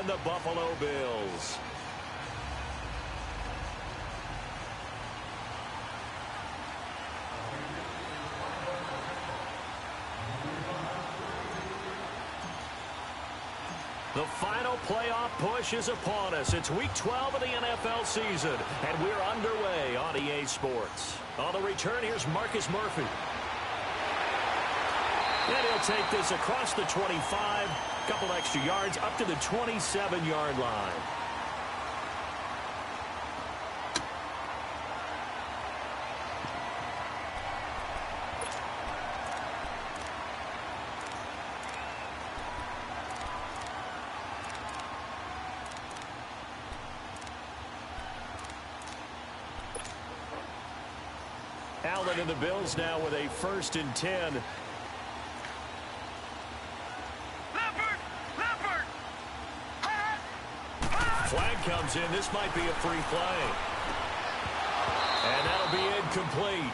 and the Buffalo Bills. The final playoff push is upon us. It's Week 12 of the NFL season, and we're underway on EA Sports. On the return, here's Marcus Murphy. And he'll take this across the 25, couple extra yards, up to the 27-yard line. Allen and the Bills now with a 1st and 10. Flag comes in. This might be a free play. And that'll be incomplete.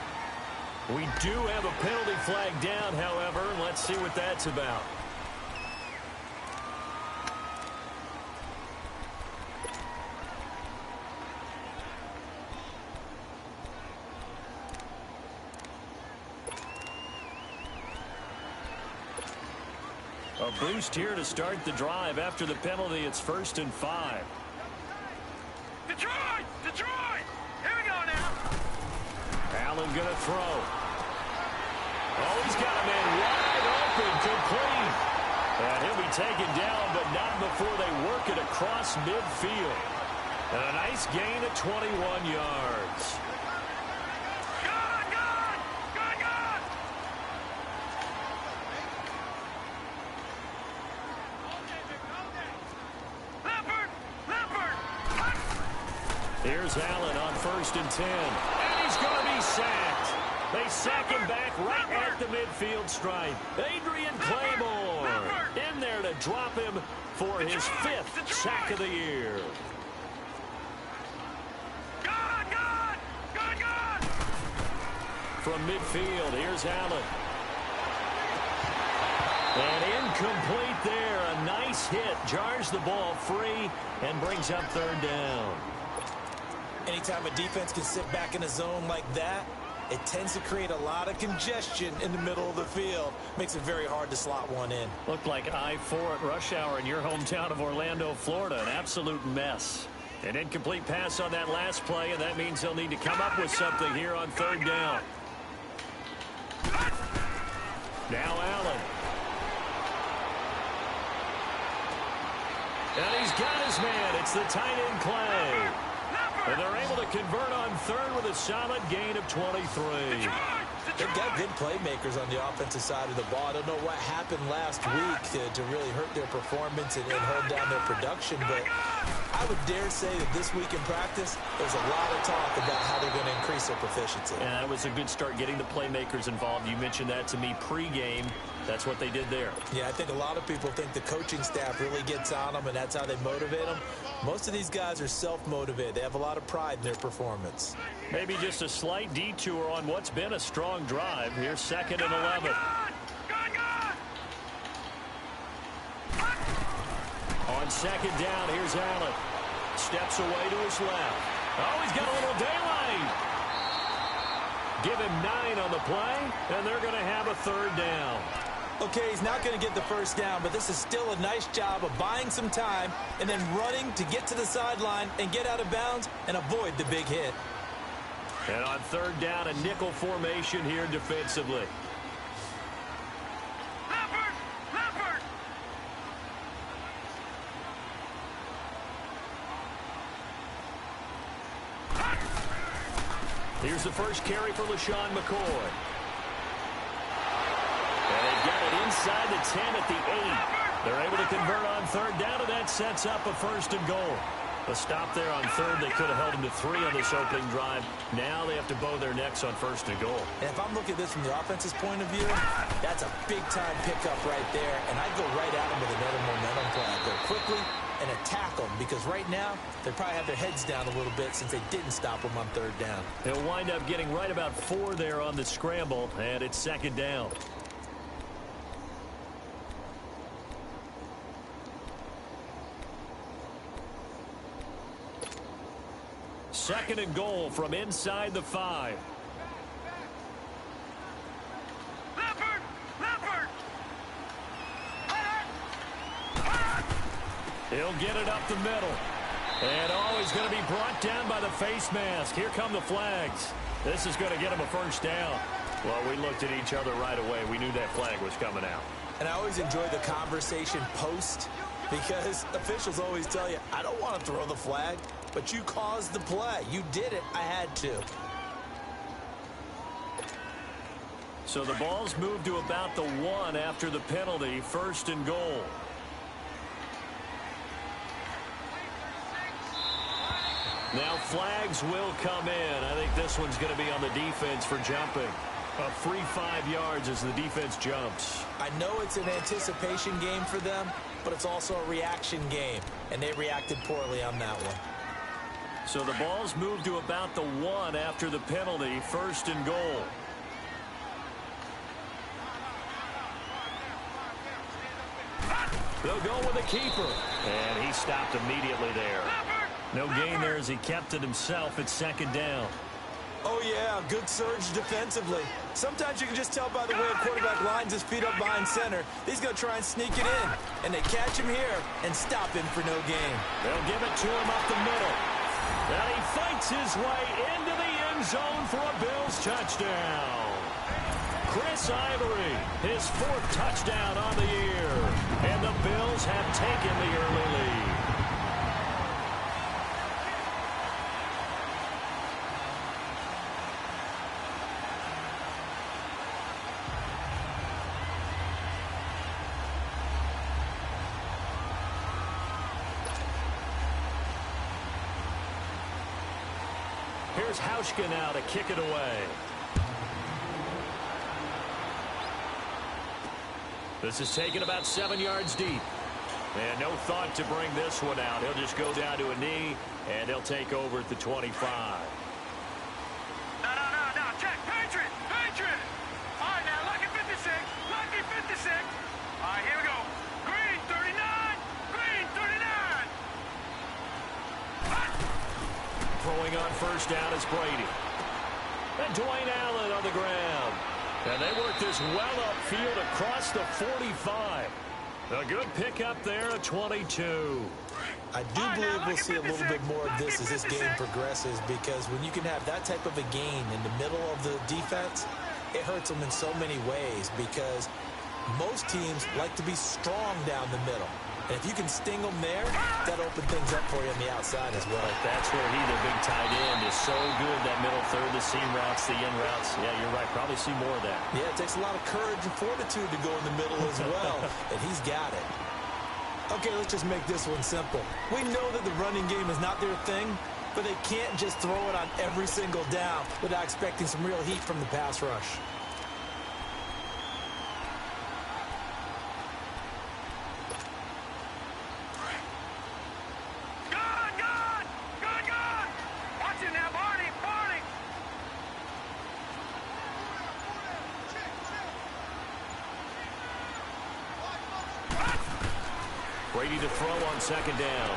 We do have a penalty flag down, however. Let's see what that's about. A boost here to start the drive. After the penalty, it's 1st and 5. Detroit! Detroit! Here we go now. Allen going to throw. Oh, he's got a man wide open, complete. And he'll be taken down, but not before they work it across midfield. And a nice gain of 21 yards. Here's Allen on 1st and 10. And he's going to be sacked. They sack him back right at the midfield stripe. Adrian Claymore in there to drop him for his 5th sack of the year. From midfield, here's Allen. And incomplete there. A nice hit. Jars the ball free and brings up 3rd down. Anytime a defense can sit back in a zone like that, it tends to create a lot of congestion in the middle of the field. Makes it very hard to slot one in. Looked like I-4 at rush hour in your hometown of Orlando, Florida. An absolute mess. An incomplete pass on that last play, and that means they'll need to come up with something here on 3rd down. Now Allen. And he's got his man. It's the tight end Clay. And they're able to convert on 3rd with a solid gain of 23. They've got good playmakers on the offensive side of the ball. I don't know what happened last week to really hurt their performance and hold down their production, but I would dare say that this week in practice, there's a lot of talk about how they're going to increase their proficiency. And that was a good start getting the playmakers involved. You mentioned that to me pregame. That's what they did there. Yeah, I think a lot of people think the coaching staff really gets on them, and that's how they motivate them. Most of these guys are self-motivated. They have a lot of pride in their performance. Maybe just a slight detour on what's been a strong drive. Here's 2nd and 11. On 2nd down, here's Allen. Steps away to his left. Oh, he's got a little daylight. Give him 9 on the play, and they're going to have a 3rd down. Okay, he's not going to get the 1st down, but this is still a nice job of buying some time and then running to get to the sideline and get out of bounds and avoid the big hit. And on 3rd down, a nickel formation here defensively. Here's the first carry for LaShawn McCoy. And they've got it inside the 10 at the 8. They're able to convert on 3rd down, and that sets up a 1st and goal. A stop there on 3rd. They could have held him to 3 on this opening drive. Now they have to bow their necks on 1st and goal. And if I'm looking at this from the offense's point of view, that's a big-time pickup right there. And I'd go right at him with another momentum play. I'd go quickly and attack them, because right now they probably have their heads down a little bit since they didn't stop them on 3rd down. They'll wind up getting right about 4 there on the scramble, and it's 2nd down. second and goal from inside the 5. Leopard! Leopard! He'll get it up the middle. And he's going to be brought down by the face mask. Here come the flags. This is going to get him a first down. Well, we looked at each other right away. We knew that flag was coming out. And I always enjoy the conversation post because officials always tell you, I don't want to throw the flag, but you caused the play. You did it. I had to. So the ball's moved to about the 1 after the penalty. First and goal. Now flags will come in. I think this one's going to be on the defense for jumping. A free 5 yards as the defense jumps. I know it's an anticipation game for them, but it's also a reaction game, and they reacted poorly on that one. So the ball's moved to about the 1 after the penalty. First and goal. They'll go with the keeper. And he stopped immediately there. No gain there as he kept it himself at second down. Oh, yeah, good surge defensively. Sometimes you can just tell by the way a quarterback lines his feet up behind center. He's going to try and sneak it in. And they catch him here and stop him for no gain. They'll give it to him up the middle. And he fights his way into the end zone for a Bills touchdown. Chris Ivory, his 4th touchdown on the year. And the Bills have taken the early lead. Here's NawfsideHOUTx's now to kick it away. This is taken about 7 yards deep. And no thought to bring this one out. He'll just go down to a knee, and he'll take over at the 25. No. Check. Patriot! Patriot! All right, now, lucky 56. Lucky 56. All right, here we go. Green, 39. Green, 39. Throwing on first down is Brady. And Dwayne Allen on the ground. And they work this well upfield across the 45. A good pickup there at 22. I do believe we'll see a little bit more of this as this game progresses, because when you can have that type of a gain in the middle of the defense, it hurts them in so many ways, because most teams like to be strong down the middle. And if you can sting them there, that opens things up for you on the outside as well. That's where he, the big tight end, is so good. That middle third, the seam routes, the in routes. Yeah, you're right. Probably see more of that. Yeah, it takes a lot of courage and fortitude to go in the middle as well. And he's got it. Okay, let's just make this one simple. We know that the running game is not their thing, but they can't just throw it on every single down without expecting some real heat from the pass rush. Brady to throw on second down.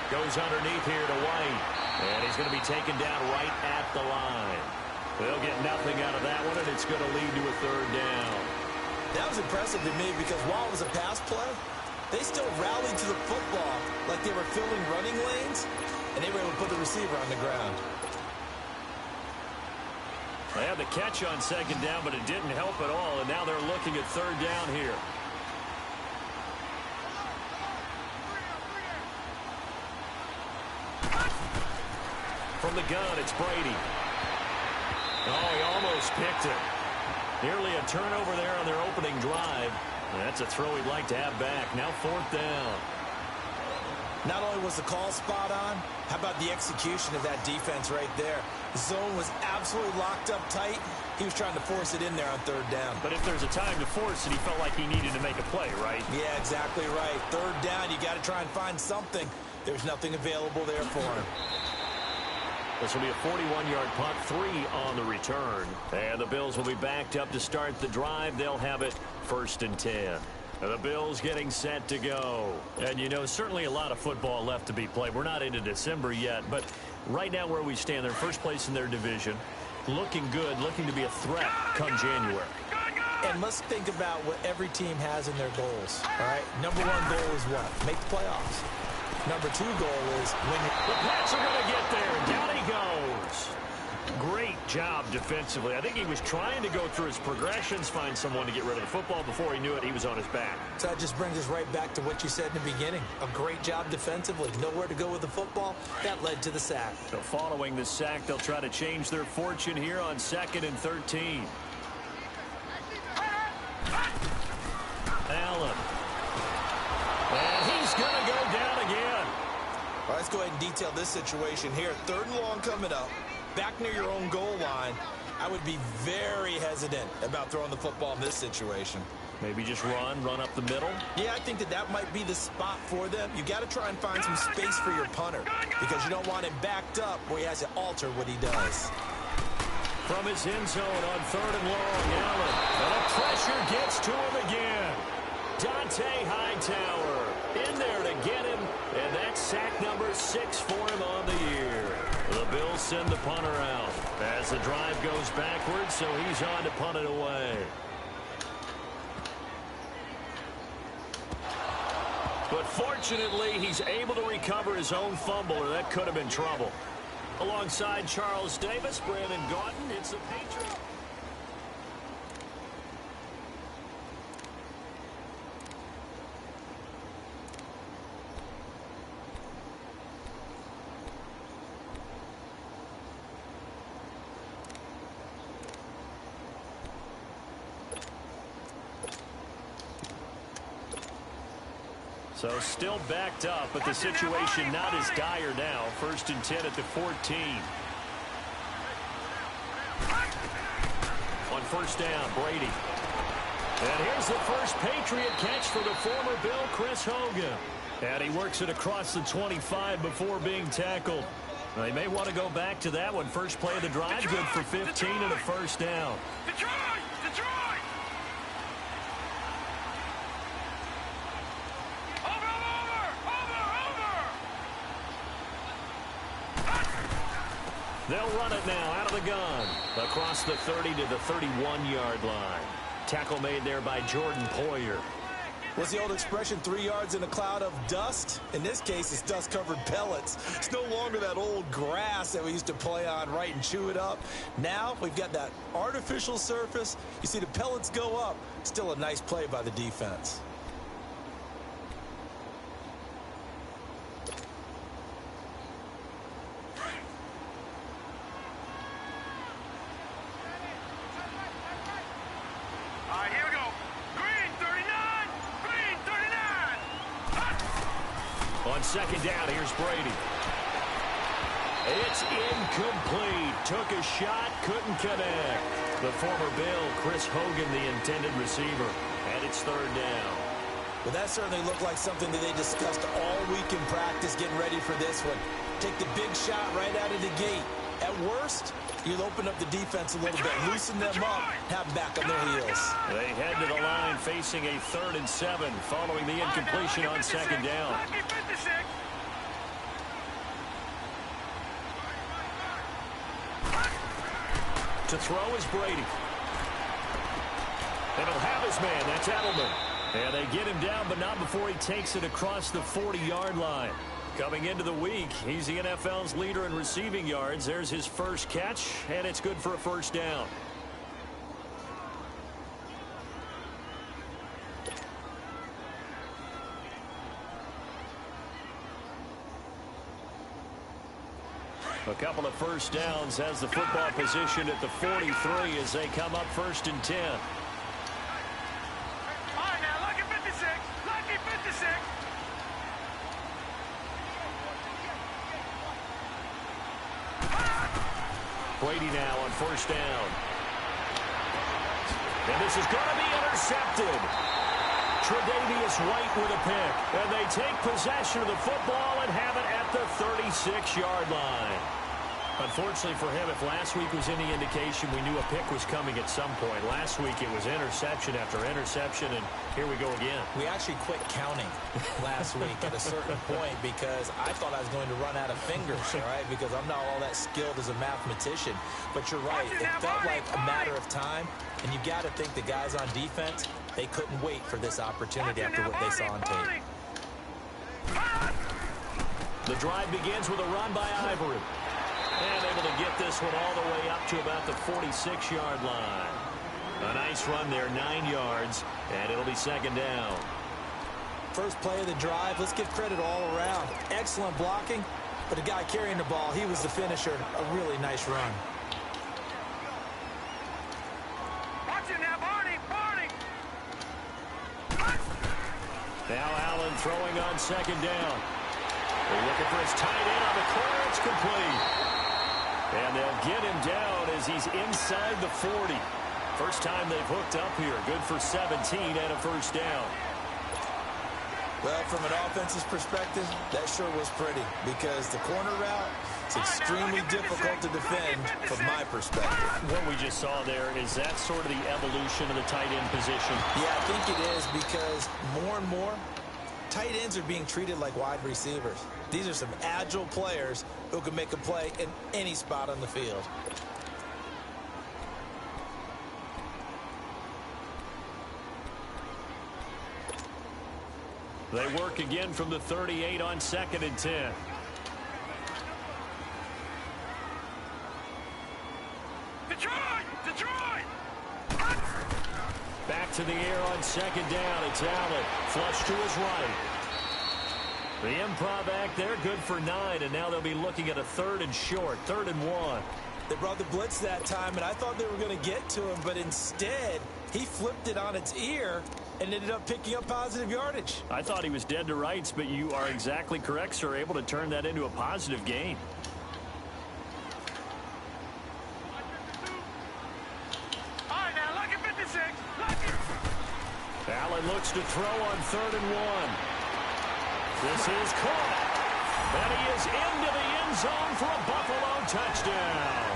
Goes underneath here to White. And he's going to be taken down right at the line. They'll get nothing out of that one, and it's going to lead to a third down. That was impressive to me, because while it was a pass play, they still rallied to the football like they were filling running lanes, and they were able to put the receiver on the ground. They had the catch on second down, but it didn't help at all, and now they're looking at third down here. From the gun, it's Brady. Oh, he almost picked it. Nearly a turnover there on their opening drive. That's a throw he'd like to have back. Now fourth down. Not only was the call spot on, how about the execution of that defense right there? The zone was absolutely locked up tight. He was trying to force it in there on third down. But if there's a time to force it, he felt like he needed to make a play, right? Yeah, exactly right. Third down, you got to try and find something. There's nothing available there for him. This will be a 41-yard punt, 3 on the return. And the Bills will be backed up to start the drive. They'll have it first and 10. The Bills getting set to go. And, you know, certainly a lot of football left to be played. We're not into December yet, but Right now where we stand, they're first place in their division. Looking good, looking to be a threat come January. And let's think about what every team has in their goals, all right? Number one goal is what? Make the playoffs. Number two goal is win. The Pats are going to get there. Down he goes. Great job defensively. I think he was trying to go through his progressions, find someone to get rid of the football. Before he knew it, he was on his back. So that just brings us right back to what you said in the beginning. A great job defensively. Nowhere to go with the football. That led to the sack. So following the sack, they'll try to change their fortune here on 2nd and 13. Allen. And he's going to go down again. All right, let's go ahead and detail this situation here. 3rd and long coming up. Back near your own goal line. I would be very hesitant about throwing the football in this situation. Maybe just run up the middle. Yeah, I think that might be the spot for them. You got to try and find some space for your punter because you don't want him backed up where he has to alter what he does. From his end zone on 3rd and long, Allen. And the pressure gets to him again. Dante Hightower in there to get him, and that's sack number 6 for him on the year. The Bills send the punter out as the drive goes backwards, so he's on to punt it away. But fortunately, he's able to recover his own fumble, or that could have been trouble. Alongside Charles Davis, Brandon Gaudin, it's the Patriots. So still backed up, but the situation not as dire now. 1st and 10 at the 14. On 1st down, Brady. And here's the first Patriot catch for the former Bill, Chris Hogan. And he works it across the 25 before being tackled. They may want to go back to that one. First play of the drive, good for 15 and a 1st down. Detroit! They'll run it now out of the gun. Across the 30 to the 31-yard line. Tackle made there by Jordan Poyer. What's the old expression, 3 yards in a cloud of dust? In this case, it's dust-covered pellets. It's no longer that old grass that we used to play on, right, and chew it up. Now we've got that artificial surface. You see the pellets go up. Still a nice play by the defense. On 2nd down, here's Brady. It's incomplete. Took a shot, couldn't connect. The former Bill, Chris Hogan, the intended receiver. And it's 3rd down. Well, that certainly looked like something that they discussed all week in practice, getting ready for this one. Take the big shot right out of the gate. At worst, you'll open up the defense a little bit, loosen them up, have them back on their heels. They head to the line facing a 3rd and 7 following the incompletion on 2nd down. To throw is Brady. And he'll have his man. That's Edelman. And they get him down, but not before he takes it across the 40-yard line. Coming into the week, he's the NFL's leader in receiving yards. There's his first catch, and it's good for a 1st down. A couple of 1st downs has the football position at the 43 as they come up 1st and 10. All right, now, lucky 56. Lucky 56. Brady now on 1st down. And this is going to be intercepted. Tre'Davious White with a pick. And they take possession of the football and have it at the 36-yard line. Unfortunately for him, if last week was any indication, we knew a pick was coming at some point. Last week it was interception after interception, and here we go again. We actually quit counting last week at a certain point because I thought I was going to run out of fingers, all right, because I'm not all that skilled as a mathematician. But you're right. It felt like a matter of time, and you got to think the guys on defense, they couldn't wait for this opportunity after what they saw on tape. The drive begins with a run by Ivory. And able to get this one all the way up to about the 46-yard line. A nice run there, 9 yards, and it'll be second down. First play of the drive, let's give credit all around. Excellent blocking, but the guy carrying the ball, he was the finisher. A really nice run. Watch it now, Barney, Barney. Now Allen throwing on second down. They're looking for his tight end on the corner. It's complete. And they'll get him down as he's inside the 40. First time they've hooked up here. Good for 17 and a first down. Well, from an offense's perspective, that sure was pretty because the corner route is extremely difficult to defend from my perspective. What we just saw there, is that sort of the evolution of the tight end position? Yeah, I think it is because more and more, tight ends are being treated like wide receivers. These are some agile players who can make a play in any spot on the field. They work again from the 38 on 2nd and 10. Detroit! Detroit! Back to the air on second down. It's Allen. Flush to his right. The improv act there, good for 9, and now they'll be looking at a 3rd and short, 3rd and 1. They brought the blitz that time, and I thought they were going to get to him, but instead, he flipped it on its ear and ended up picking up positive yardage. I thought he was dead to rights, but you are exactly correct, sir, able to turn that into a positive gain. All right, now, lucky 56. Lucky. Allen looks to throw on 3rd and 1. This is caught. And he is into the end zone for a Buffalo touchdown.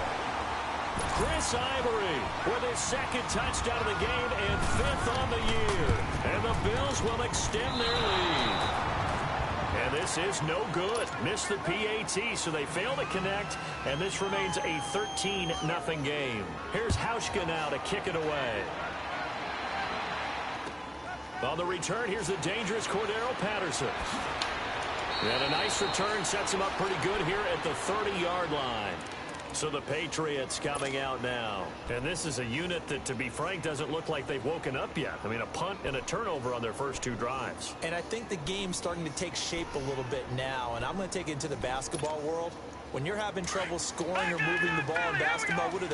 Chris Ivory with his 2nd touchdown of the game and 5th on the year. And the Bills will extend their lead. And this is no good. Missed the PAT, so they fail to connect. And this remains a 13-0 game. Here's Houshka now to kick it away. On the return, here's the dangerous Cordero Patterson. And a nice return sets him up pretty good here at the 30-yard line. So the Patriots coming out now. And this is a unit that, to be frank, doesn't look like they've woken up yet. I mean, a punt and a turnover on their first 2 drives. And I think the game's starting to take shape a little bit now. And I'm going to take it into the basketball world. When you're having trouble scoring or moving the ball in basketball, what do?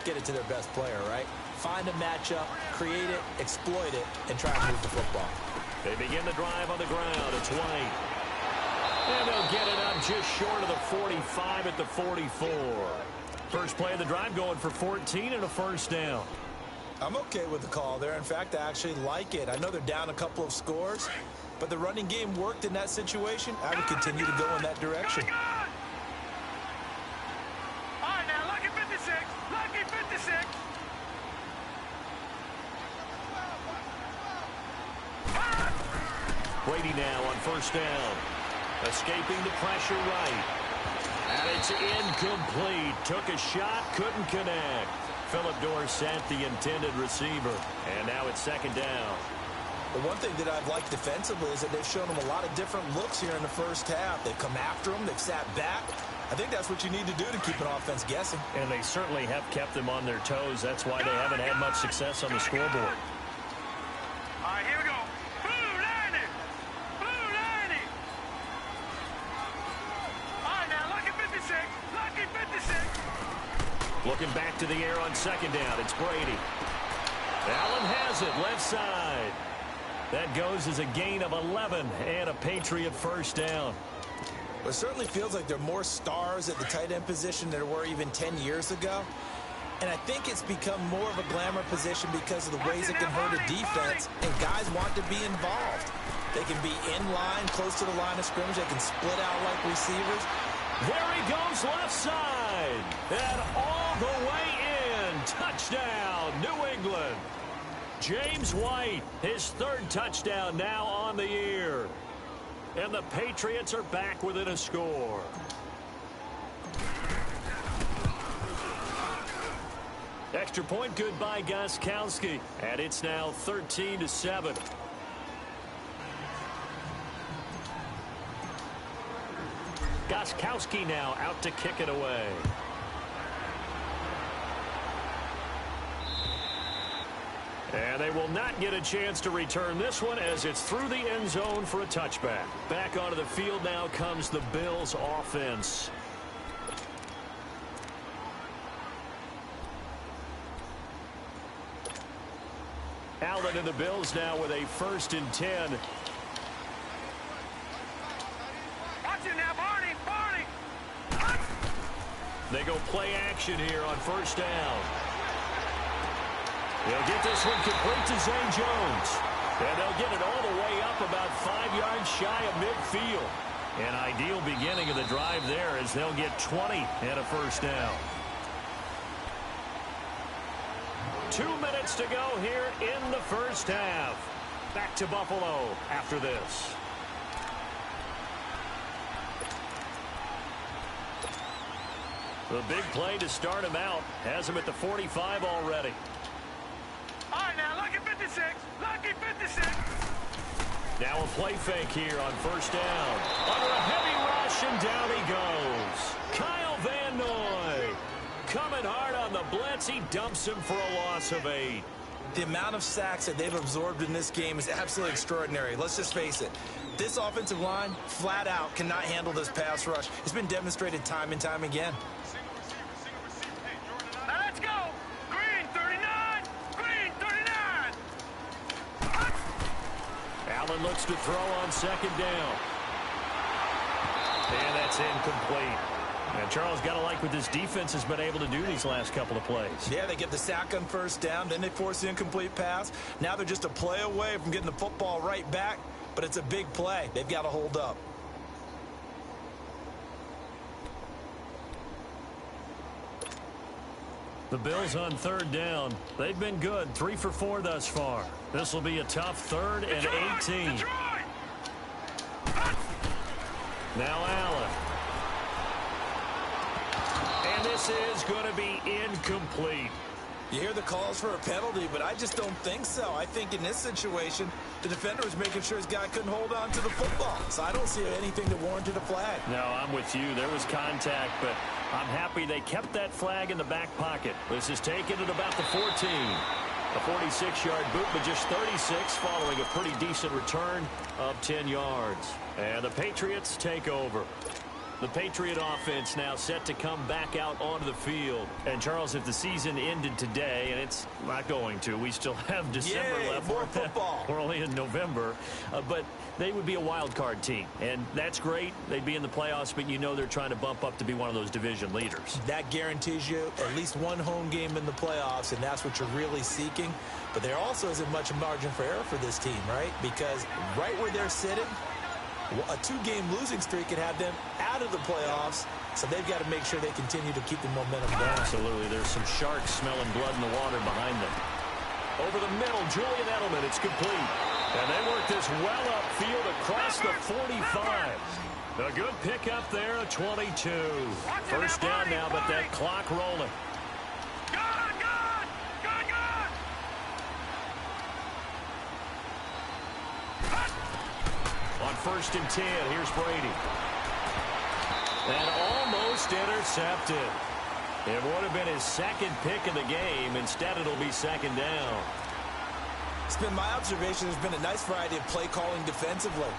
Get it to their best player, right? Find a matchup, create it, exploit it, and try to move the football. They begin the drive on the ground. It's White. And they'll get it up just short of the 45 at the 44. First play of the drive going for 14 and a first down. I'm okay with the call there. In fact, I actually like it. I know they're down a couple of scores, but the running game worked in that situation. I would continue to go in that direction. All right, now, lucky 56. Lucky 56. Brady now on first down. Escaping the pressure right. And it's incomplete. Took a shot, couldn't connect. Philip Dorsett, the intended receiver. And now it's second down. The one thing that I've liked defensively is that they've shown them a lot of different looks here in the first half. They've come after them. They've sat back. I think that's what you need to do to keep an offense guessing. And they certainly have kept them on their toes. That's why they haven't had much success on the scoreboard. All right, here we go. Blue 90. Blue 90. All right, now, lucky 56. Lucky 56. Looking back to the air on second down. It's Brady. Allen has it, left side. That goes as a gain of 11 and a Patriot first down. Well, it certainly feels like there are more stars at the tight end position than there were even 10 years ago. And I think it's become more of a glamour position because of the ways it can hurt a defense, and guys want to be involved. They can be in line, close to the line of scrimmage. They can split out like receivers. There he goes left side. And all the way in. Touchdown, New England. James White, his third touchdown now on the year. And the Patriots are back within a score. Extra point good by Gostkowski. And it's now 13-7. Gostkowski now out to kick it away. And they will not get a chance to return this one as it's through the end zone for a touchback. Back onto the field now comes the Bills offense. Allen and the Bills now with a 1st and 10. Watch it now, Barney, Barney. They go play action here on 1st down. They'll get this one complete to Zay Jones. And they'll get it all the way up about 5 yards shy of midfield. An ideal beginning of the drive there as they'll get 20 and a 1st down. 2 minutes to go here in the 1st half. Back to Buffalo after this. The big play to start him out has him at the 45 already. All right, now, lucky 56. Lucky 56. Now a play fake here on 1st down. Under a heavy rush, and down he goes. Kyle Van Noy coming hard on the blitz. He dumps him for a loss of 8. The amount of sacks that they've absorbed in this game is absolutely extraordinary. Let's just face it. This offensive line, flat out, cannot handle this pass rush. It's been demonstrated time and time again. Now let's go. Green 39. Green 39. Allen looks to throw on 2nd down. And that's incomplete. And Charles, got to like what this defense has been able to do these last couple of plays. Yeah, they get the sack on 1st down, then they force the incomplete pass. Now they're just a play away from getting the football right back, but it's a big play. They've got to hold up. The Bills on 3rd down. They've been good, 3 for 4 thus far. This will be a tough 3rd and 18. Detroit. Now Allen. And this is going to be incomplete. You hear the calls for a penalty, but I just don't think so. I think in this situation, the defender was making sure his guy couldn't hold on to the football. So I don't see anything that warranted a flag. No, I'm with you. There was contact, but I'm happy they kept that flag in the back pocket. This is taken at about the 14. A 46-yard boot, but just 36 following a pretty decent return of 10 yards. And the Patriots take over. The Patriot offense now set to come back out onto the field. And, Charles, if the season ended today, and it's not going to, we still have December left. More football. We're only in November. But they would be a wild card team. And that's great. They'd be in the playoffs, but you know they're trying to bump up to be one of those division leaders. That guarantees you at least one home game in the playoffs, and that's what you're really seeking. But there also isn't much margin for error for this team, right? Because right where they're sitting, a 2-game losing streak could have them out of the playoffs, so they've got to make sure they continue to keep the momentum going. Absolutely. There's some sharks smelling blood in the water behind them. Over the middle, Julian Edelman, it's complete. And they work this well upfield across the 45. A good pickup there, a 22. 1st down now, but that clock rolling. On 1st and 10, here's Brady. And almost intercepted. It would have been his 2nd pick of the game. Instead, it'll be 2nd down. It's been my observation there's been a nice variety of play calling defensively.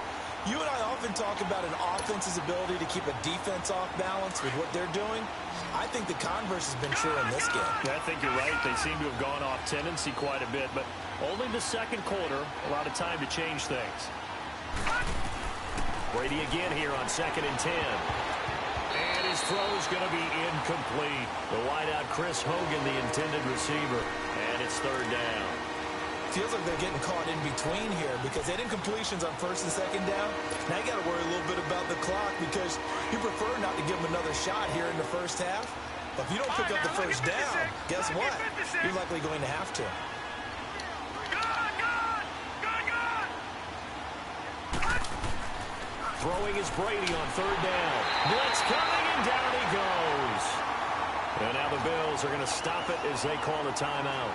You and I often talk about an offense's ability to keep a defense off balance with what they're doing. I think the converse has been true in this game. Yeah, I think you're right. They seem to have gone off tendency quite a bit, but only the 2nd quarter, a lot of time to change things. Brady again here on 2nd and 10. And his throw is going to be incomplete. The wideout Chris Hogan, the intended receiver. And it's 3rd down. Feels like they're getting caught in between here because they had incompletions on 1st and 2nd down. Now you got to worry a little bit about the clock because You prefer not to give them another shot here in the first half. But if you don't pick up the first down, guess what? You're likely going to have to. Throwing is Brady on third down. Blitz coming, and down he goes. And now the Bills are going to stop it as they call a timeout.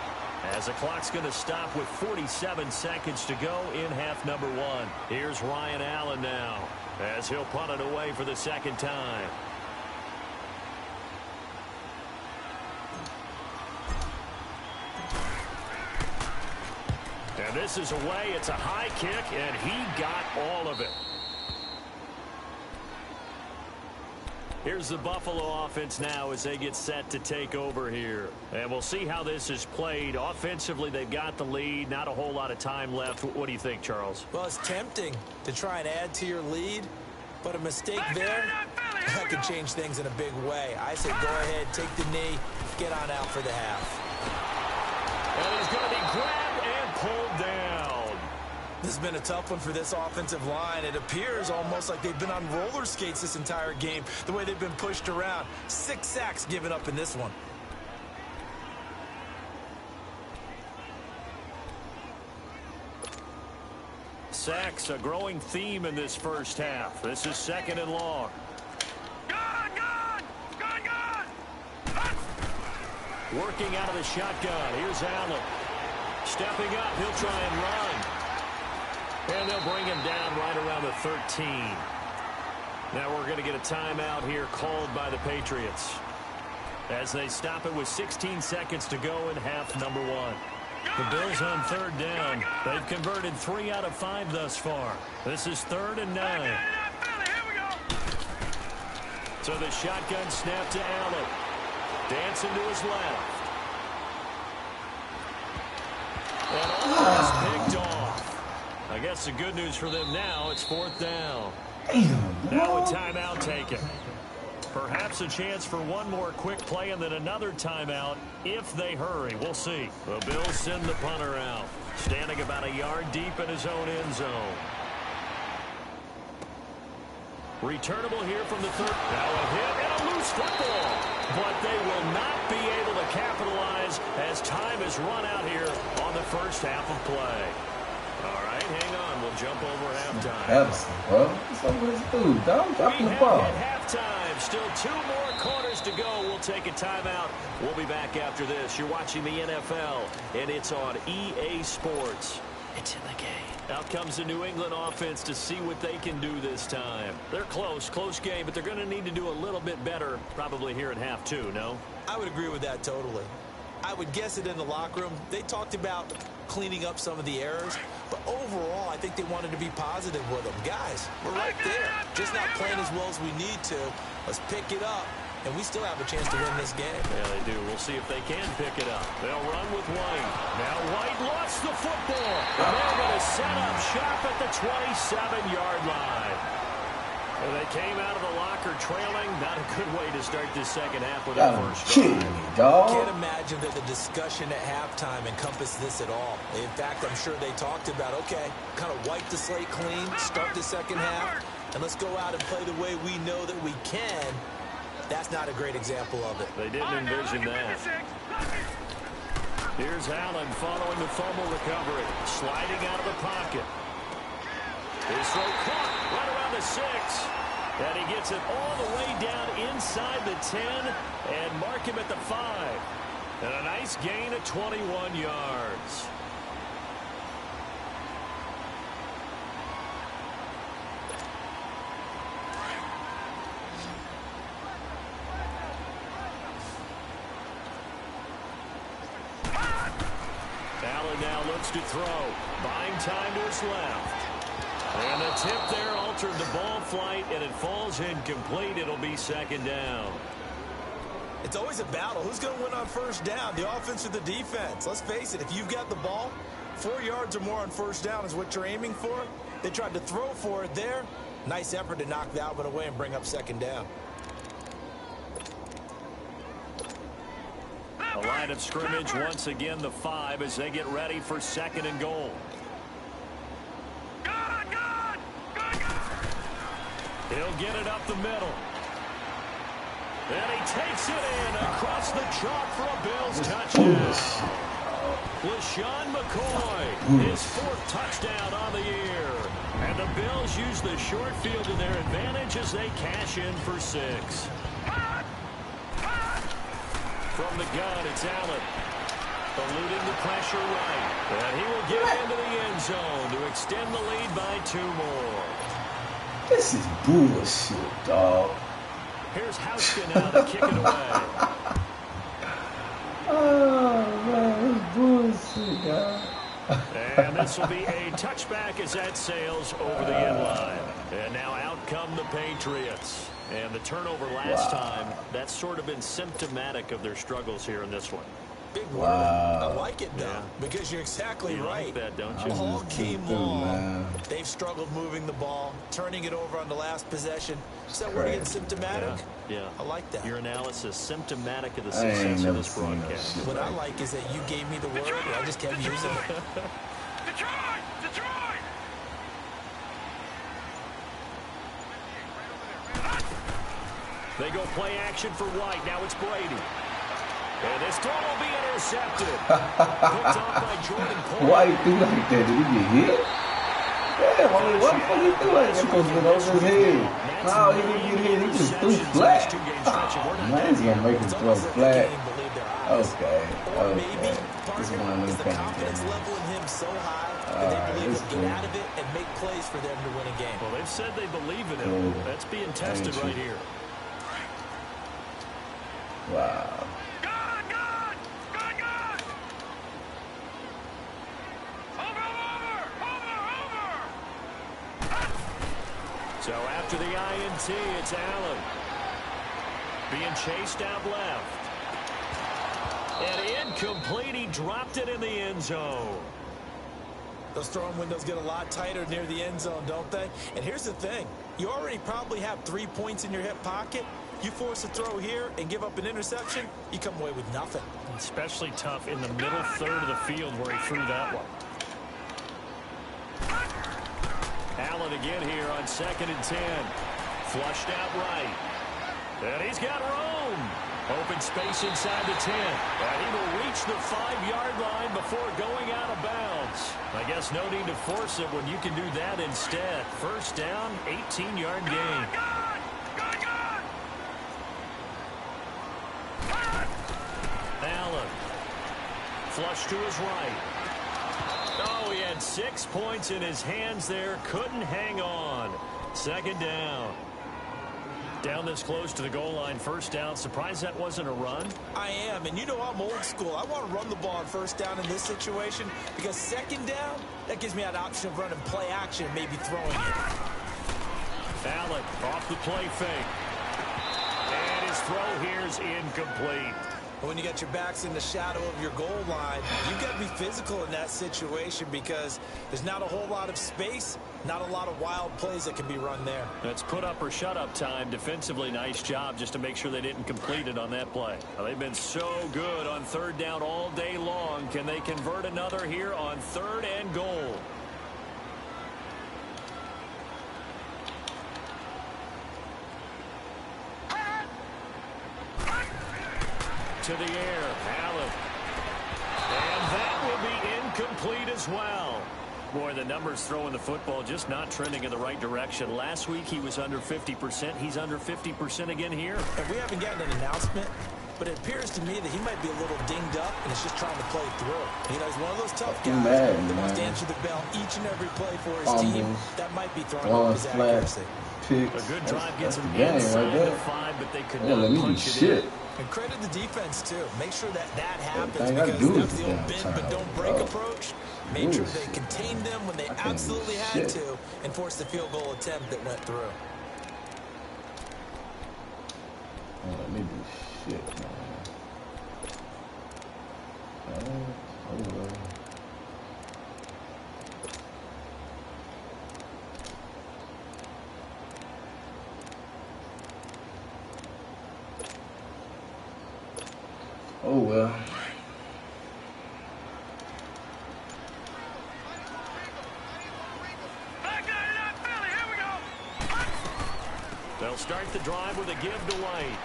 As the clock's going to stop with 47 seconds to go in half number one. Here's Ryan Allen now as he'll punt it away for the second time. And this is away. It's a high kick, and he got all of it. Here's the Buffalo offense now as they get set to take over here. And we'll see how this is played. Offensively, they've got the lead. Not a whole lot of time left. What do you think, Charles? Well, it's tempting to try and add to your lead, but a mistake there, that could change things in a big way. I say go ahead, take the knee, get on out for the half. And he's going to be grabbed and pulled down. This has been a tough one for this offensive line. It appears almost like they've been on roller skates this entire game, the way they've been pushed around. 6 sacks given up in this one. Sacks, a growing theme in this first half. This is second and long. Working out of the shotgun. Here's Allen. Stepping up, he'll try and run. And they'll bring him down right around the 13. Now we're going to get a timeout here called by the Patriots as they stop it with 16 seconds to go in half number one. The Bills on third down. They've converted 3 out of 5 thus far. This is 3rd and 9. So the shotgun snap to Allen. Dancing to his left. And almost picked off. I guess the good news for them now, it's 4th down. Now a timeout taken. Perhaps a chance for one more quick play and then another timeout if they hurry. We'll see. The Bills send the punter out. Standing about a yard deep in his own end zone. Returnable here from the 3rd. Now a hit and a loose football. But they will not be able to capitalize as time has run out here on the first half of play. All right, hang on. We'll jump over halftime. Madison, bro. What's up with this dude, dog? Drop the ball. At halftime. Still 2 more quarters to go. We'll take a timeout. We'll be back after this. You're watching the NFL, and it's on EA Sports. It's in the game. Out comes the New England offense to see what they can do this time. They're close game, but they're going to need to do a little bit better probably here in half 2, no? I would agree with that totally. I would guess it in the locker room. They talked about cleaning up some of the errors, but overall, I think they wanted to be positive with them. Guys, we're right there. Just not playing as well as we need to. Let's pick it up, and we still have a chance to win this game. Yeah, they do. We'll see if they can pick it up. They'll run with White. Now White lost the football. And they're going to set up shop at the 27-yard line. And they came out of the locker trailing. Not a good way to start this second half with their first drive. Can't imagine that the discussion at halftime encompassed this at all. In fact, I'm sure they talked about, okay, kind of wipe the slate clean, start the second half, and let's go out and play the way we know that we can. That's not a great example of it. They didn't envision that. Here's Allen following the fumble recovery. Sliding out of the pocket. His throw caught right around the 6. And he gets it all the way down inside the 10 and mark him at the 5. And a nice gain of 21 yards. Allen now looks to throw. Buying time to his left. And the tip there altered the ball flight, and it falls incomplete. It'll be second down. It's always a battle. Who's going to win on first down, the offense or the defense? Let's face it, if you've got the ball, 4 yards or more on first down is what you're aiming for. They tried to throw for it there. Nice effort to knock that one away and bring up second down. A line of scrimmage once again, the 5, as they get ready for second and goal. He'll get it up the middle. And he takes it in across the chalk for a Bills touchdown. LaShawn McCoy, his 4th touchdown on the year. And the Bills use the short field to their advantage as they cash in for 6. From the gun, it's Allen. Eluding the pressure right. And he will get into the end zone to extend the lead by 2 more. This is bullshit, dog. Here's Houston now to kick it away. Oh, man, this bullshit, dog. And this will be a touchback as that sails over the end line. And now out come the Patriots. And the turnover last time, that's sort of been symptomatic of their struggles here in this one. Big word. I like it, though, because you're exactly you right. Like that, don't you? All game long, they've struggled moving the ball, turning it over on the last possession. Is that word again, symptomatic? Yeah. I like that. Your analysis, symptomatic of the success of this broadcast. What I like is that you gave me the word, and I just kept using it. Detroit! Detroit! They go play action for White. Now it's Brady. And this throw will be intercepted. Picked off by Jordan Poole. Why you do like that? Did he get hit? Yeah, I mean, what the fuck you do like that? Supposed to get over his head. No, he didn't get hit. He just threw flat. Oh, man, he's going to make him throw flat. Okay. This is one of those kind of things. Level in him so high that they believe he'll get out of it and make plays for them to win a game. Well, they've said they believe in him. That's being tested right here. Wow. So after the INT, it's Allen. Being chased out left. And incomplete. He dropped it in the end zone. Those throwing windows get a lot tighter near the end zone, don't they? And here's the thing. You already probably have 3 points in your hip pocket. You force a throw here and give up an interception, you come away with nothing. Especially tough in the middle third of the field where he threw that one. Allen again here on 2nd and 10. Flushed out right. And he's got room. Open space inside the 10. And he will reach the 5-yard line before going out of bounds. I guess no need to force it when you can do that instead. First down, 18-yard gain. Allen. Flush to his right. Oh, he had 6 points in his hands there. Couldn't hang on. 2nd down. Down this close to the goal line. First down. Surprised that wasn't a run? I am, and you know I'm old school. I want to run the ball on first down in this situation because 2nd down, that gives me that option of running play action and maybe throwing it. Allen off the play fake. And his throw here is incomplete. When you got your backs in the shadow of your goal line, you've got to be physical in that situation because there's not a whole lot of space, not a lot of wild plays that can be run there. That's put up or shut up time. Defensively, nice job just to make sure they didn't complete it on that play. Well, they've been so good on 3rd down all day long. Can they convert another here on 3rd and goal? To the air, Allen. And that will be incomplete as well. Boy, the numbers throwing the football just not trending in the right direction. Last week he was under 50%. He's under 50% again here. And we haven't gotten an announcement, but it appears to me that he might be a little dinged up and is just trying to play through. You know, he's one of those tough guys that wants to answer the bell each and every play for his team. That might be throwing off his accuracy. A good drive gets them inside the 5, but they could not punch it in. And credit the defense, too. Make sure that happens because that's the old bend but don't break approach. Made sure they contained them when they absolutely had to and forced the field goal attempt that went through. Let me do shit, man. Oh, well. start the drive with a give to White.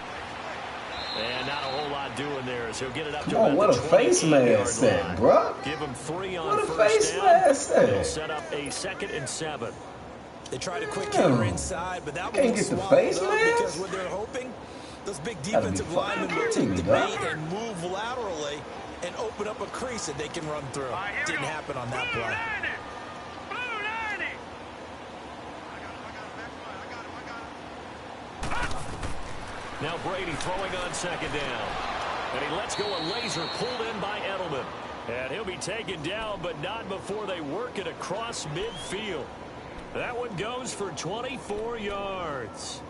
And not a whole lot doing there, so he'll get it up to Come on, what a face mask set, bro. Give him 3 on what a first face down. mask set. It'll set up a 2nd and 7. They tried a quick counter inside, but that can't one get the swallowed face up mask. because what they're hoping, those big defensive linemen will take the bait and move laterally and open up a crease that they can run through. Didn't happen on that play. Now Brady throwing on 2nd down. And he lets go a laser pulled in by Edelman. And he'll be taken down, but not before they work it across midfield. That one goes for 24 yards.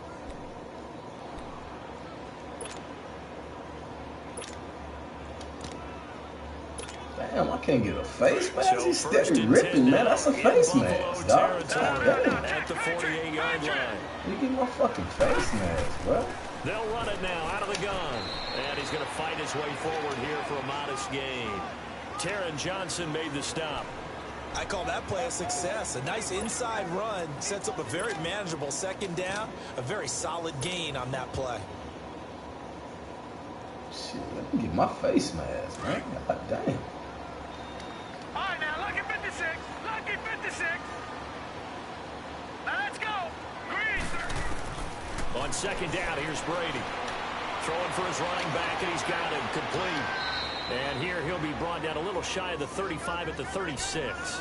Damn, I can't get a face mask. He's steady ripping, man. That's a face mask, dog. God, at the 48-yard line. You get my fucking face mask, bro. They'll run it now out of the gun. And he's going to fight his way forward here for a modest gain. Taron Johnson made the stop. I call that play a success. A nice inside run sets up a very manageable 2nd down. A very solid gain on that play. Shit, let me get my face mask, man. God damn. All right, now, lucky 56. Lucky 56. Now, let's go. Green. On 2nd down, here's Brady. Throwing for his running back, and he's got him complete. And here he'll be brought down a little shy of the 35 at the 36.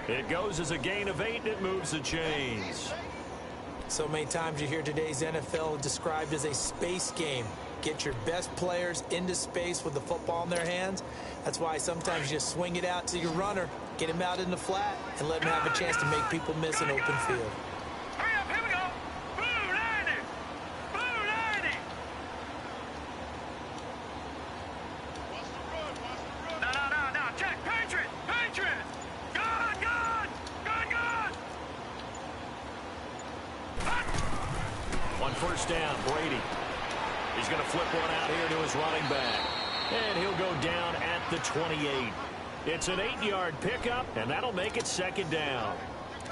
It goes as a gain of 8, and it moves the chains. So many times you hear today's NFL described as a space game. Get your best players into space with the football in their hands. That's why sometimes you just swing it out to your runner, get him out in the flat, and let him have a chance to make people miss an open field. Hurry up, here we go. Blue 90. Blue 90. No. Check. Patriot. Gun. On 1st down, Brady. He's going to flip one out here to his running back. And he'll go down at the 28. It's an 8-yard pickup, and that'll make it 2nd down.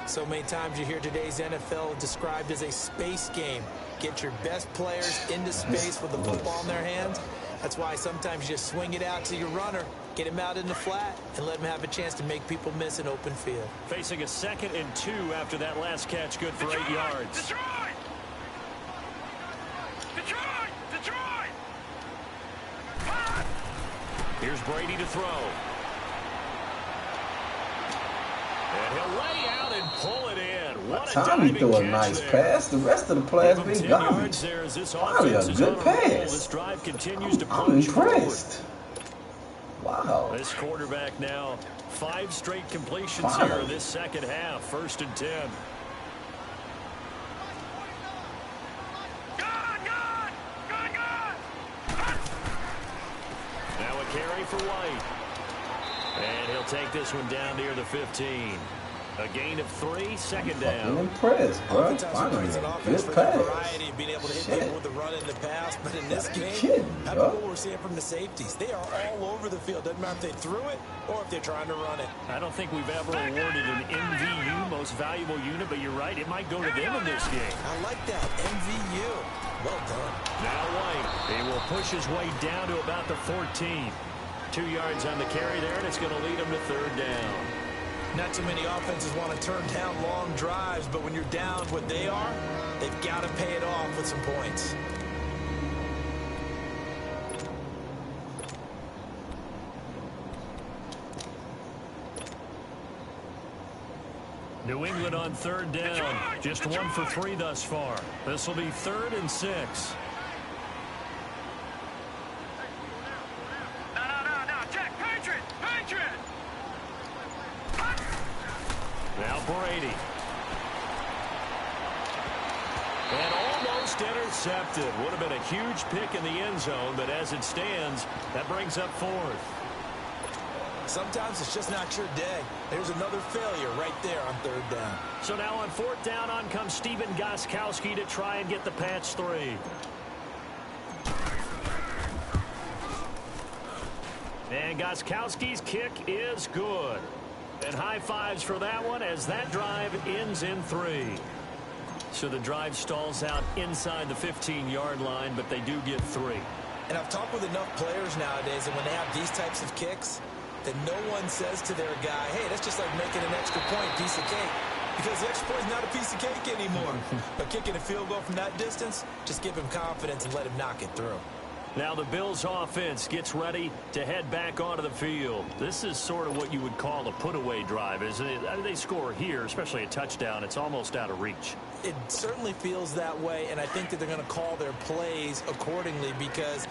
So many times you hear today's NFL described as a space game. Get your best players into space with the football in their hands. That's why sometimes you just swing it out to your runner, get him out in the flat, and let him have a chance to make people miss an open field. Facing a 2nd and 2 after that last catch, good for 8 yards. Detroit! Here's Brady to throw. And he'll lay out and pull it in. What a Tommy threw a nice pass. The rest of the players been garbage. Finally, a good pass. This drive continues to I'm impressed. Wow. This quarterback now 5 straight completions here in this 2nd half. 1st and 10. Now a carry for White. And he'll take this one down near the 15. A gain of 3, 2nd down. I'm impressed, bro. Finally, good pass. Variety of being able to hit people with the run in the pass, but in this game, how about what we're seeing from the safeties? They are all over the field. Doesn't matter if they threw it or if they're trying to run it. I don't think we've ever awarded an MVU, most valuable unit, but you're right, it might go to them in this game. I like that, MVU. Well done. Now White, he will push his way down to about the 14. 2 yards on the carry there, and it's going to lead him to 3rd down. Not too many offenses want to turn down long drives, but when you're down what they are, they've got to pay it off with some points. New England on 3rd down. Just 1 for 3 thus far. This will be 3rd and 6. No. Check. Patriot. Now Brady. And almost intercepted. Would have been a huge pick in the end zone, but as it stands, that brings up 4th. Sometimes it's just not your day. There's another failure right there on 3rd down. So now on 4th down, on comes Stephen Gostkowski to try and get the patch 3. And Gostkowski's kick is good. And high fives for that one as that drive ends in 3. So the drive stalls out inside the 15-yard line, but they do get 3. And I've talked with enough players nowadays, and when they have these types of kicks, that no one says to their guy, hey, that's just like making an extra point, piece of cake. Because the extra point is not a piece of cake anymore. But kicking a field goal from that distance, just give him confidence and let him knock it through. Now the Bills offense gets ready to head back onto the field. This is sort of what you would call a put-away drive, isn't it? I mean, they score here, especially a touchdown. It's almost out of reach. It certainly feels that way, and I think that they're going to call their plays accordingly, because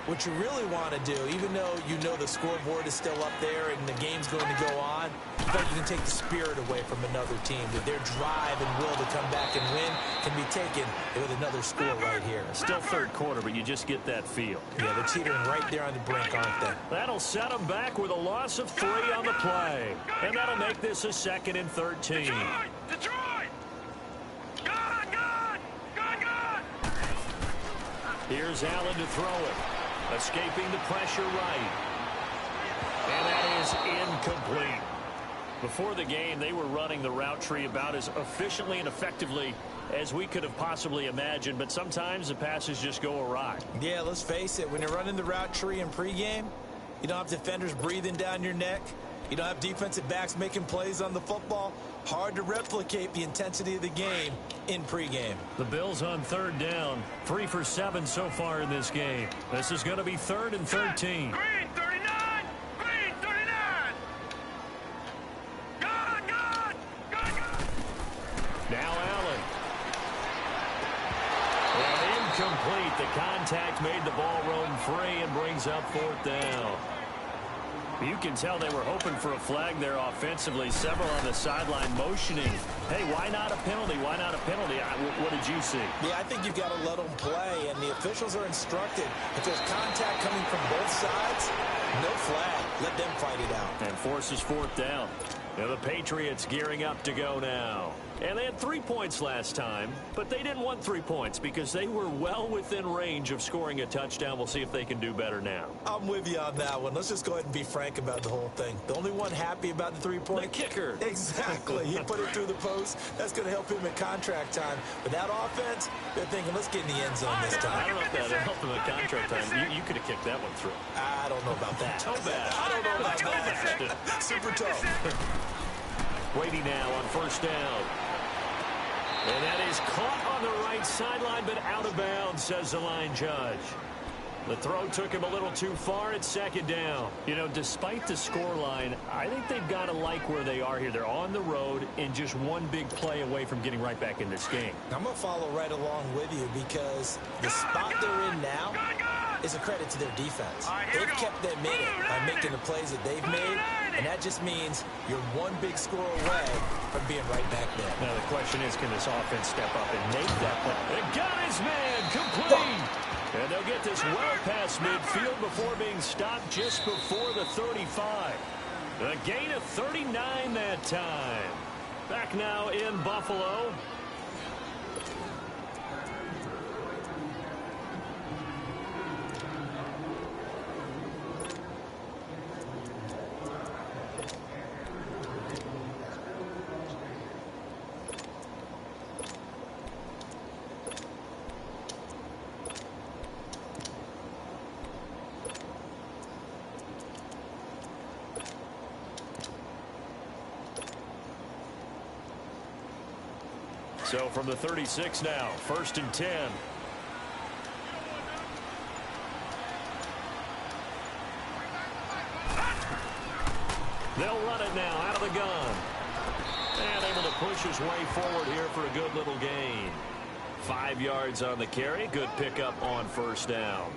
what you really want to do, even though you know the scoreboard is still up there and the game's going to go on, you think you can take the spirit away from another team. That their drive and will to come back and win can be taken with another score right here. Still third quarter, but you just get that feel. Yeah, they're teetering right there on the brink, aren't they? That'll set them back with a loss of 3 on the play. And that'll make this a 2nd and 13. Detroit! Gone! Here's Allen to throw it. Escaping the pressure right. And that is incomplete. Before the game, they were running the route tree about as efficiently and effectively as we could have possibly imagined, but sometimes the passes just go awry. Yeah, let's face it. When you're running the route tree in pregame, you don't have defenders breathing down your neck. You don't have defensive backs making plays on the football. Hard to replicate the intensity of the game in pregame. The Bills on 3rd down. 3 for 7 so far in this game. This is going to be 3rd and 13. Green 39! Green 39! Gone! Now Allen. And incomplete. The contact made the ball roam free and brings up 4th down. You can tell they were hoping for a flag there offensively. Several on the sideline motioning. Hey, why not a penalty? Why not a penalty? What did you see? Yeah, I think you've got to let them play, and the officials are instructed. If there's contact coming from both sides, no flag. Let them fight it out. And forces 4th down. Now the Patriots gearing up to go now. And they had 3 points last time, but they didn't want 3 points because they were well within range of scoring a touchdown. We'll see if they can do better now. I'm with you on that one. Let's just go ahead and be frank about the whole thing. The only one happy about the 3-point? The kicker. Exactly. He put it through the post. That's going to help him at contract time. But that offense, they're thinking, let's get in the end zone this time. I don't know if that helped him at contract time. You could have kicked that one through. I don't know about that. Toe bad. I don't know about that. Super tough. Brady now on 1st down. And that is caught on the right sideline, but out of bounds, says the line judge. The throw took him a little too far at 2nd down. You know, despite the scoreline, I think they've got to like where they are here. They're on the road and just one big play away from getting right back in this game. I'm going to follow right along with you because the spot they're in now is a credit to their defense. They've kept them in it by making the plays that they've made, and that just means you're one big score away from being right back there. Now the question is, can this offense step up and make that play? They got his man complete. And they'll get this well past midfield before being stopped just before the 35. A gain of 39 that time. Back now in Buffalo. So from the 36 now, 1st and 10. They'll run it now out of the gun. And able to push his way forward here for a good little gain. 5 yards on the carry. Good pickup on 1st down.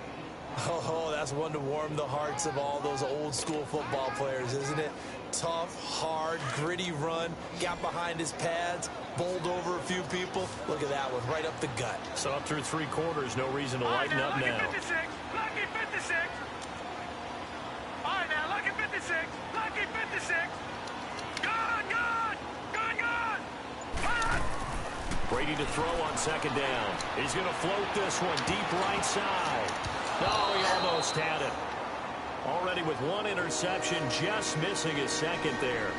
Oh, that's one to warm the hearts of all those old school football players, isn't it? Tough, hard, gritty run. Got behind his pads, bowled over a few people. Look at that one, right up the gut. So up through 3 quarters, no reason to lighten up now. Lucky 56. All right, now, lucky 56. Lucky 56. Gone. Brady to throw on 2nd down. He's going to float this one deep right side. No, he almost had it. Already with 1 interception, just missing his 2nd there.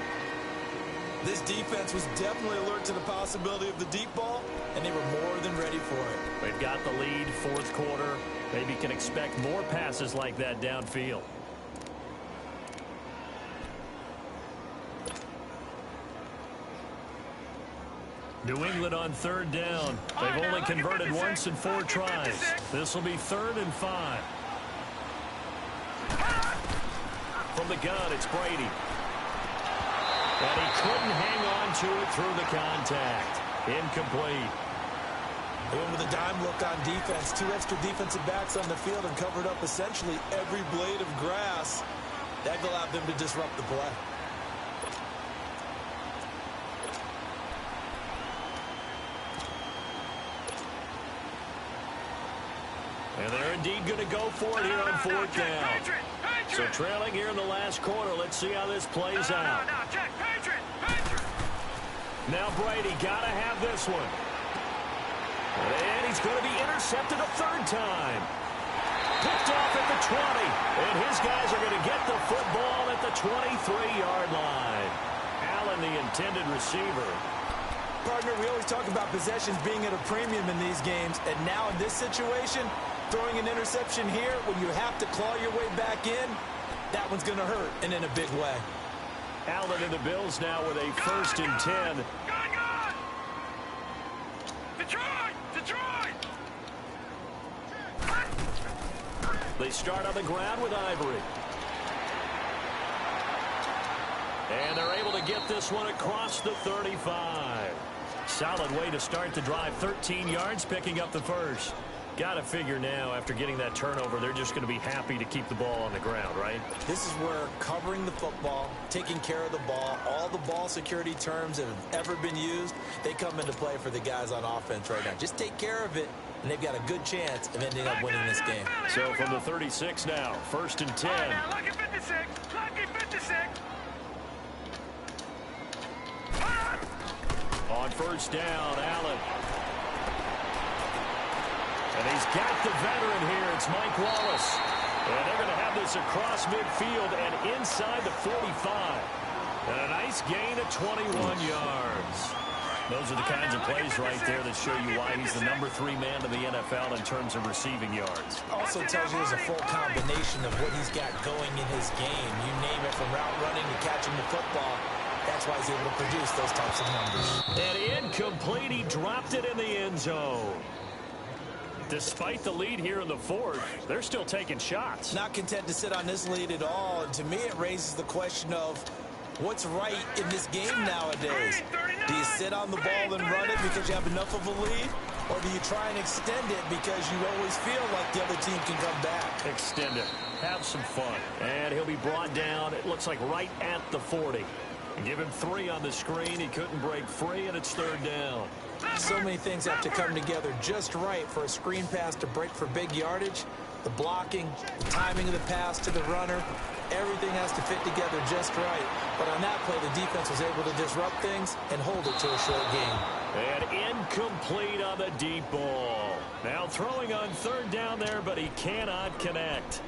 This defense was definitely alert to the possibility of the deep ball, and they were more than ready for it. They've got the lead, fourth quarter. Maybe can expect more passes like that downfield. New England on third down. They've only converted once in 4 tries. This will be 3rd and 5. From the gun, it's Brady. And he couldn't hang on to it through the contact. Incomplete. They went with a dime look on defense. 2 extra defensive backs on the field and covered up essentially every blade of grass. That allowed them to disrupt the play. And they're indeed going to go for it here on 4th down. So trailing here in the last quarter. Let's see how this plays out. Now Brady got to have this one. And he's going to be intercepted a 3rd time. Picked off at the 20. And his guys are going to get the football at the 23-yard line. Allen, the intended receiver. Partner, we always talk about possessions being at a premium in these games. And now in this situation, throwing an interception here when you have to claw your way back in, that one's going to hurt, and in a big way. Allen and the Bills now with a 1st and 10. Detroit! They start on the ground with Ivory. And they're able to get this one across the 35. Solid way to start the drive. 13 yards, picking up the first. Got to figure now, after getting that turnover, they're just going to be happy to keep the ball on the ground, right? This is where covering the football, taking care of the ball, all the ball security terms that have ever been used, they come into play for the guys on offense right now. Just take care of it, and they've got a good chance of ending up winning this game. So from the 36 now, 1st and 10. Lucky 56. Lucky 56. On 1st down, Allen. And he's got the veteran here. It's Mike Wallace. And they're going to have this across midfield and inside the 45. And a nice gain of 21 yards. Those are the kinds of plays right there that show you why he's the number 3 man in the NFL in terms of receiving yards. Also tells you there's a full combination of what he's got going in his game. You name it, from route running to catching the football. That's why he's able to produce those types of numbers. And incomplete. He dropped it in the end zone. Despite the lead here in the 4th, they're still taking shots. Not content to sit on this lead at all. And to me, it raises the question of what's right in this game nowadays. Do you sit on the ball and run it because you have enough of a lead? Or do you try and extend it because you always feel like the other team can come back? Extend it. Have some fun. And he'll be brought down, it looks like right at the 40. Give him 3 on the screen. He couldn't break free, and it's 3rd down. So many things have to come together just right for a screen pass to break for big yardage. The blocking, the timing of the pass to the runner, everything has to fit together just right. But on that play, the defense was able to disrupt things and hold it to a short game. And incomplete on the deep ball. Now throwing on 3rd down there, but he cannot connect.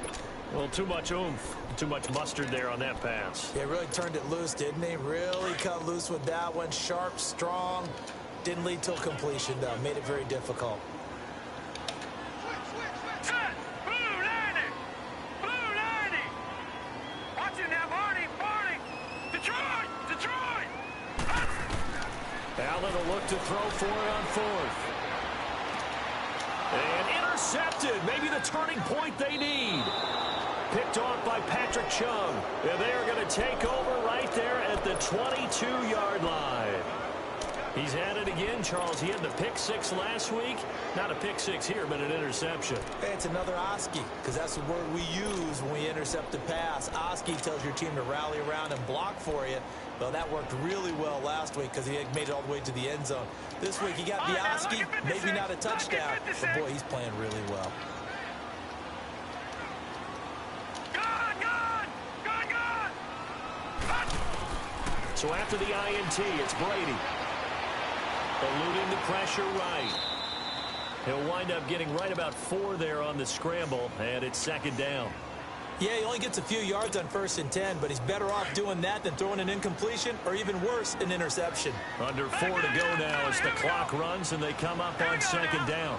Well, too much oomph, too much mustard there on that pass. Yeah, really turned it loose, didn't he? Really cut loose with that one. Sharp, strong. Didn't lead till completion, though. Made it very difficult. Set. Blue 90. Blue 90. Watch it now, Barney. Detroit. Allen will look to throw for it on 4th. And intercepted. Maybe the turning point they need. Picked off by Patrick Chung. And they are going to take over right there at the 22-yard line. He's had it again, Charles. He had the pick 6 last week. Not a pick 6 here, but an interception. Hey, it's another Oski, because that's the word we use when we intercept a pass. Oski tells your team to rally around and block for you. Well, that worked really well last week because he had made it all the way to the end zone. This week he got the Oski, maybe not a touchdown, but boy, he's playing really well. So after the INT, it's Brady. Eluding the pressure right. He'll wind up getting right about 4 there on the scramble, and it's 2nd down. Yeah, he only gets a few yards on 1st and 10, but he's better off doing that than throwing an incompletion or even worse, an interception. Under 4 to go now as the clock runs and they come up on 2nd down.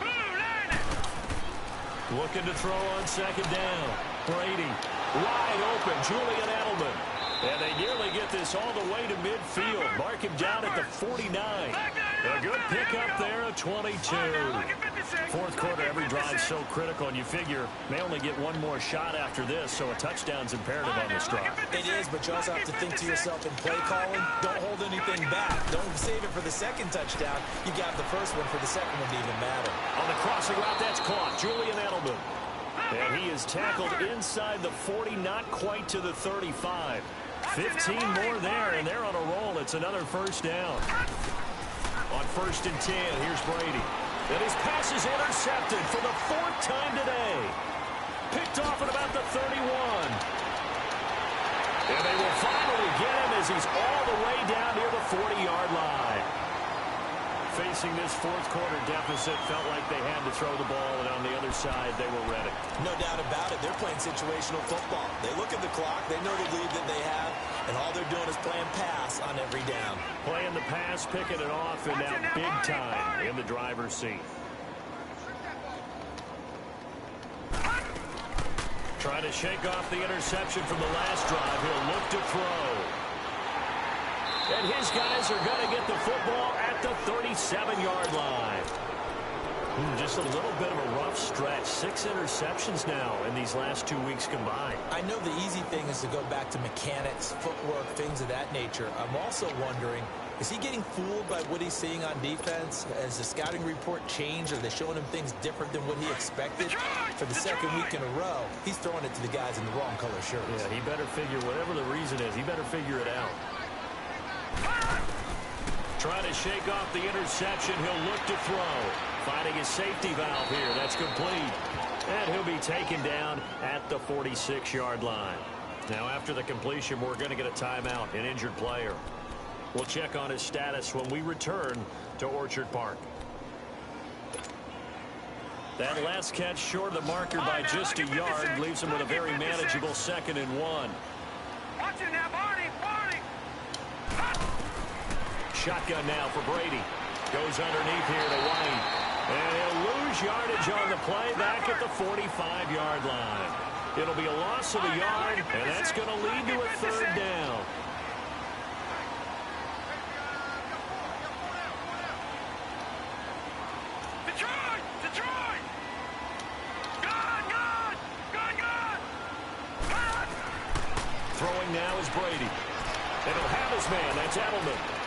Looking to throw on 2nd down. Brady wide open. Julian Edelman. And they nearly get this all the way to midfield. Mark him down at the 49. A good pickup there at 22. 4th quarter, every drive's so critical, and you figure they only get one more shot after this, so a touchdown's imperative on this drive. It is, but you also have to think to yourself in play calling, don't hold anything back. Don't save it for the 2nd touchdown. You got the 1st one for the 2nd one to even matter. On the crossing route, that's caught. Julian Edelman. And he is tackled inside the 40, not quite to the 35. 15 more there, and they're on a roll. It's another 1st down. On 1st and 10, here's Brady. And his pass is intercepted for the 4th time today. Picked off at about the 31. And they will finally get him as he's all the way down near the 40-yard line. Facing this 4th quarter deficit, felt like they had to throw the ball, and on the other side, they were ready. No doubt about it. They're playing situational football. They look at the clock. They know the lead that they have, and all they're doing is playing pass on every down. Playing the pass, picking it off, and now big time in the driver's seat. Trying to shake off the interception from the last drive. He'll look to throw. And his guys are going to get the football at the 37-yard line. Just a little bit of a rough stretch. 6 interceptions now in these last 2 weeks combined. I know the easy thing is to go back to mechanics, footwork, things of that nature. I'm also wondering, is he getting fooled by what he's seeing on defense? Has the scouting report changed? Are they showing him things different than what he expected? For the 2nd week in a row, he's throwing it to the guys in the wrong color shirts. Yeah, he better figure, whatever the reason is, he better figure it out. Trying to shake off the interception. He'll look to throw. Finding his safety valve here. That's complete. And he'll be taken down at the 46-yard line. Now, after the completion, we're going to get a timeout, an injured player. We'll check on his status when we return to Orchard Park. That last catch short of the marker by just a yard leaves him with a very manageable 2nd and 1. Watch it now, Barney! Shotgun now for Brady. Goes underneath here to White. And he'll lose yardage on the play back at the 45-yard line. It'll be a loss of a yard, and that's going to lead to a 3rd down. Detroit! Detroit! Gun! Throwing now is Brady. And he'll have his man. That's Edelman.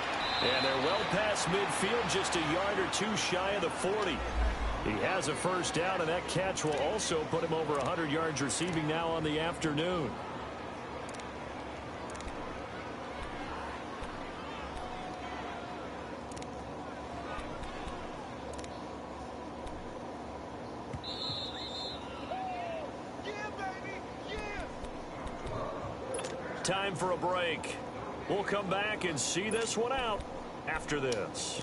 And they're well past midfield, just a yard or 2 shy of the 40. He has a 1st down, and that catch will also put him over 100 yards receiving now on the afternoon. Time for a break. We'll come back and see this one out after this.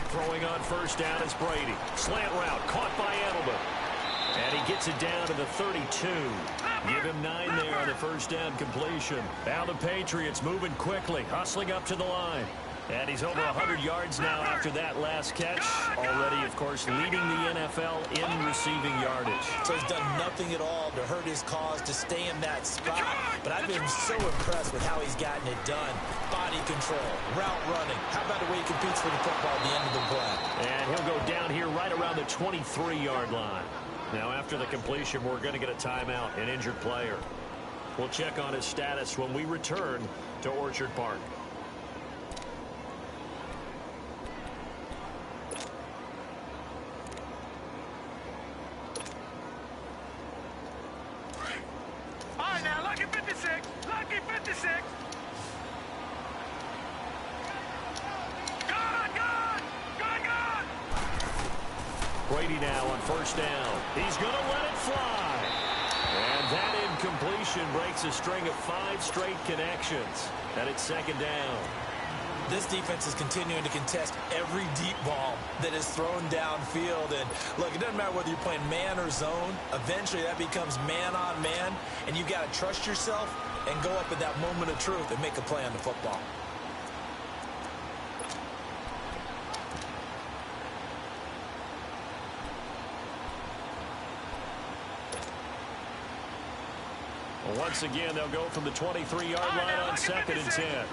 Throwing on 1st down is Brady. Slant route caught by Edelman. And he gets it down to the 32. Give him 9 there on the 1st down completion. Now the Patriots moving quickly, hustling up to the line. And he's over 100 yards now after that last catch. Already, of course, leading the NFL in receiving yardage. So he's done nothing at all to hurt his cause, to stay in that spot. But I've been so impressed with how he's gotten it done. Body control, route running. How about the way he competes for the football at the end of the play? And he'll go down here right around the 23-yard line. Now, after the completion, we're going to get a timeout, an injured player. We'll check on his status when we return to Orchard Park. Brady now on first down. He's going to let it fly. And that incompletion breaks a string of 5 straight connections. And it's second down. This defense is continuing to contest every deep ball that is thrown downfield. And, look, it doesn't matter whether you're playing man or zone. Eventually, that becomes man on man. And you've got to trust yourself and go up at that moment of truth and make a play on the football. Once again, they'll go from the 23-yard line on second and 10.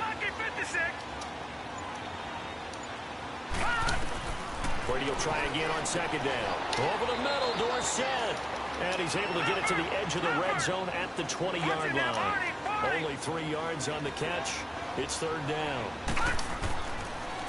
Brady will try again on second down. Over the middle, Dorsett. And he's able to get it to the edge of the red zone at the 20-yard line. Only 3 yards on the catch. It's third down.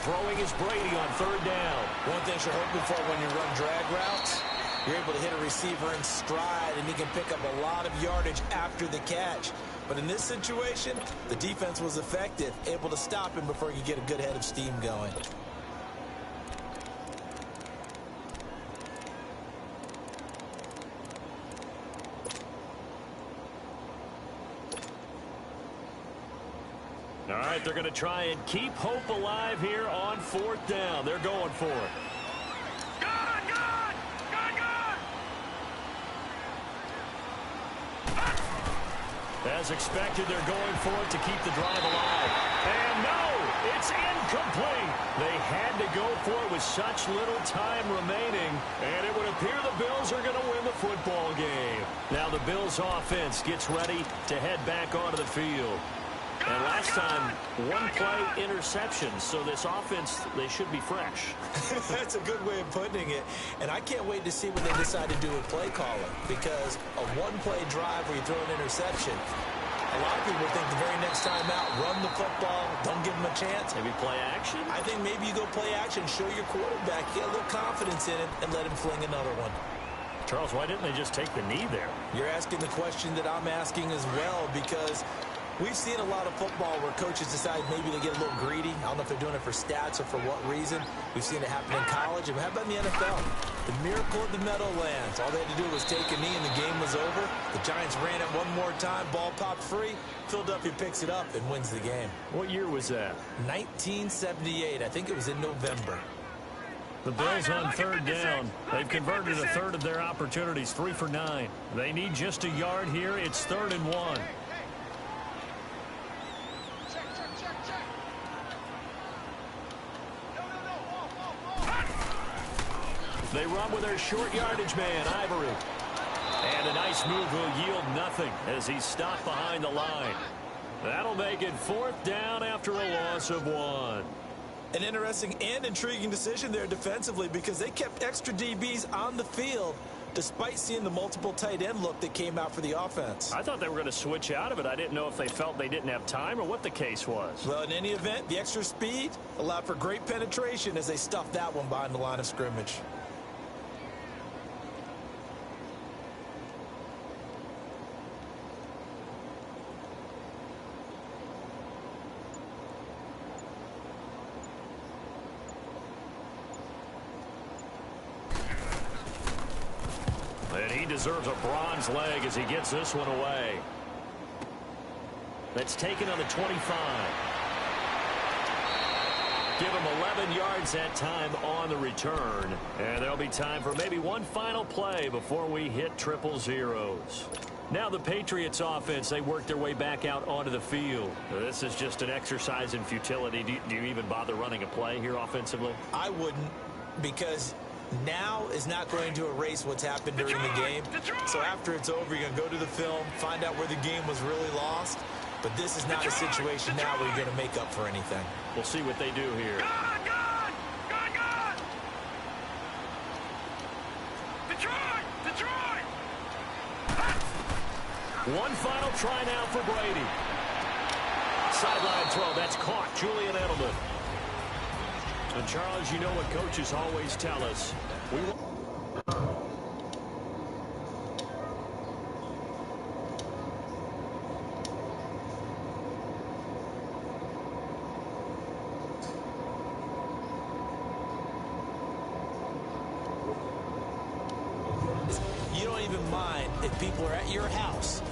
Throwing is Brady on third down. One thing you're hoping for when you run drag routes, you're able to hit a receiver in stride, and he can pick up a lot of yardage after the catch. But in this situation, the defense was effective, able to stop him before he could get a good head of steam going. All right, they're going to try and keep hope alive here on fourth down. They're going for it. As expected, they're going for it to keep the drive alive. And no, it's incomplete. They had to go for it with such little time remaining, and it would appear the Bills are going to win the football game. Now the Bills offense gets ready to head back onto the field. And last time, 1-play interception, so this offense, they should be fresh. That's a good way of putting it. And I can't wait to see what they decide to do with play calling, because a 1-play drive where you throw an interception, a lot of people think the very next time out, run the football, don't give them a chance. Maybe play action? I think maybe you go play action, show your quarterback, get a little confidence in it, and let him fling another one. Charles, why didn't they just take the knee there? You're asking the question that I'm asking as well, because we've seen a lot of football where coaches decide maybe they get a little greedy. I don't know if they're doing it for stats or for what reason. We've seen it happen in college. And how about in the NFL? The miracle of the Meadowlands. All they had to do was take a knee and the game was over. The Giants ran it one more time. Ball popped free. Philadelphia picks it up and wins the game. What year was that? 1978. I think it was in November. The Bills on third down. They've converted a third of their opportunities, 3 for 9. They need just a yard here. It's 3rd and 1. They run with their short yardage man, Ivory. And a nice move will yield nothing as he's stopped behind the line. That'll make it 4th down after a loss of 1. An interesting and intriguing decision there defensively, because they kept extra DBs on the field despite seeing the multiple tight end look that came out for the offense. I thought they were going to switch out of it. I didn't know if they felt they didn't have time or what the case was. Well, in any event, the extra speed allowed for great penetration as they stuffed that one behind the line of scrimmage. And he deserves a bronze leg as he gets this one away. That's taken on the 25. Give him 11 yards that time on the return. And there'll be time for maybe one final play before we hit triple zeros. Now the Patriots offense, they work their way back out onto the field. This is just an exercise in futility. Do you even bother running a play here offensively? I wouldn't, because now is not going to erase what's happened during the game. So after it's over, you're going to go to the film, find out where the game was really lost. But this is not a situation now where you're going to make up for anything. We'll see what they do here. One final try now for Brady. Sideline throw. That's caught. Julian Edelman. And Charles, you know what coaches always tell us. We want people are at your house